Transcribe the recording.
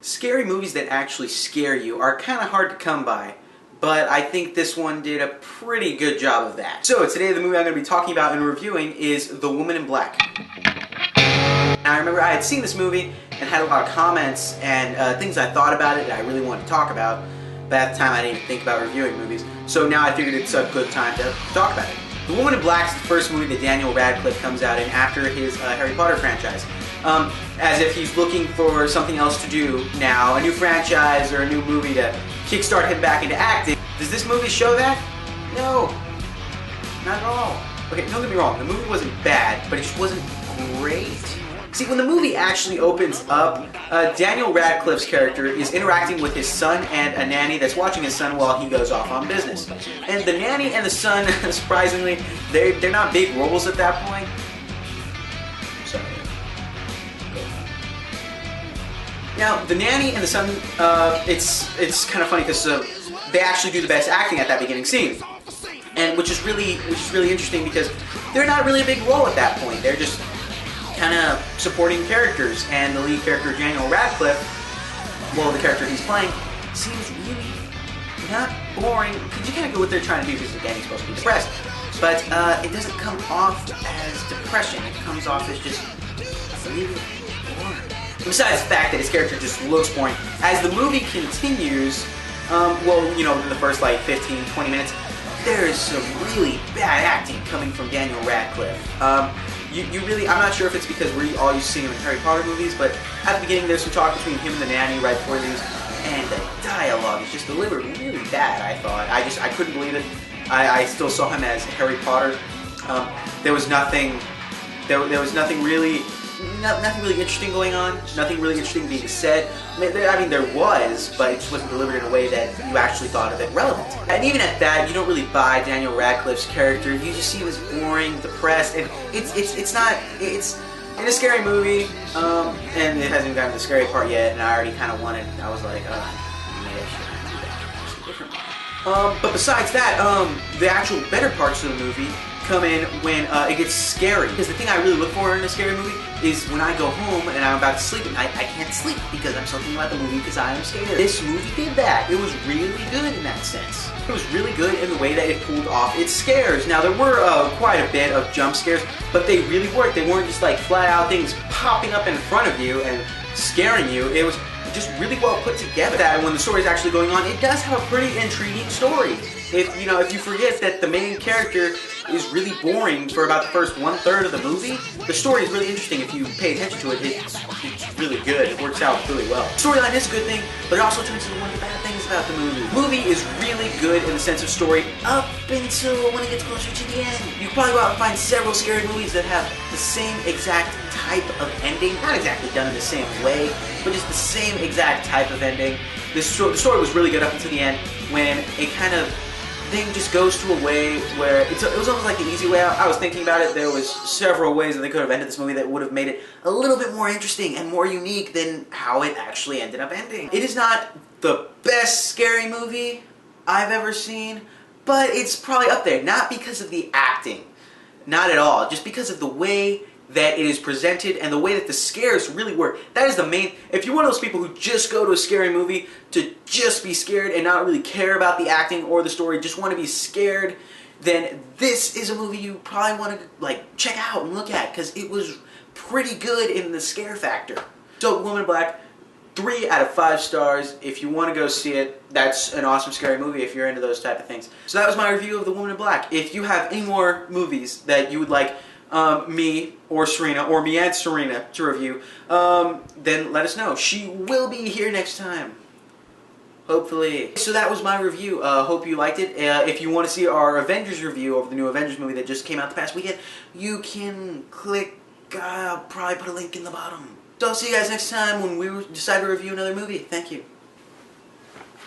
Scary movies that actually scare you are kind of hard to come by, but I think this one did a pretty good job of that. So today the movie I'm going to be talking about and reviewing is The Woman in Black. Now I remember I had seen this movie and had a lot of comments and things I thought about it that I really wanted to talk about, but at the time I didn't even think about reviewing movies, so now I figured it's a good time to talk about it. The Woman in Black is the first movie that Daniel Radcliffe comes out in after his Harry Potter franchise. As if he's looking for something else to do now, a new franchise or a new movie to kickstart him back into acting. Does this movie show that? No, not at all. Okay, don't get me wrong, the movie wasn't bad, but it just wasn't great. See, when the movie actually opens up, Daniel Radcliffe's character is interacting with his son and a nanny that's watching his son while he goes off on business. And the nanny and the son, surprisingly, they're not big roles at that point. Sorry. Now, the nanny and the son, it's kind of funny because they actually do the best acting at that beginning scene, and which is really interesting because they're not really a big role at that point. They're just kind of supporting characters, and the lead character, Daniel Radcliffe, well, the character he's playing, seems really not boring, because you kind of get what they're trying to do, because Danny's supposed to be depressed, but it doesn't come off as depression. It comes off as just really boring. Besides the fact that his character just looks boring, as the movie continues, well, you know, in the first like 15-20 minutes, there is some really bad acting coming from Daniel Radcliffe. I'm not sure if it's because we're all used to seeing him in Harry Potter movies, but at the beginning there's some talk between him and the nanny right before he leaves, and the dialogue is just delivered really bad, I thought. I couldn't believe it. I still saw him as Harry Potter. There was nothing really interesting going on, nothing really interesting being said. I mean, there was, but it just wasn't delivered in a way that you actually thought of it relevant. And even at that, you don't really buy Daniel Radcliffe's character. You just see him as boring, depressed, and it's in a scary movie, and it hasn't even gotten to the scary part yet, and I already kind of wanted, I was like, maybe I should do that differently. But besides that, the actual better parts of the movie come in when it gets scary. Because the thing I really look for in a scary movie is when I go home and I'm about to sleep and I can't sleep because I'm still thinking about the movie because I am scared. This movie did that. It was really good in that sense. It was really good in the way that it pulled off its scares. Now there were quite a bit of jump scares, but they really worked. They weren't just like flat out things popping up in front of you and scaring you. It was just really well put together. That when the story is actually going on, it does have a pretty intriguing story. If you forget that the main character is really boring for about the first 1/3 of the movie, the story is really interesting. If you pay attention to it, it's really good. It works out really well. The storyline is a good thing, but it also turns into one of the bad things about the movie. The movie is really good in the sense of story up until when it gets closer to the end. You can probably go out and find several scary movies that have the same exact type of ending. Not exactly done in the same way, but just the same exact type of ending. The story was really good up until the end when it kind of thing just goes to a way where it was almost like the easy way out. I was thinking about it. There was several ways that they could have ended this movie that would have made it a little bit more interesting and more unique than how it actually ended up ending. It is not the best scary movie I've ever seen, but it's probably up there. Not because of the acting, not at all, just because of the way that it is presented and the way that the scares really work. That is the main. If you're one of those people who just go to a scary movie to just be scared and not really care about the acting or the story, just want to be scared, then this is a movie you probably want to like check out and look at because it was pretty good in the scare factor. So Woman in Black, 3 out of 5 stars. If you want to go see it, that's an awesome scary movie if you're into those type of things. So that was my review of The Woman in Black. If you have any more movies that you would like me or Serena, or me and Serena to review, then let us know. She will be here next time. Hopefully. So that was my review. Hope you liked it. If you want to see our Avengers review of the new Avengers movie that just came out the past weekend, you can click, I'll probably put a link in the bottom. So I'll see you guys next time when we decide to review another movie. Thank you.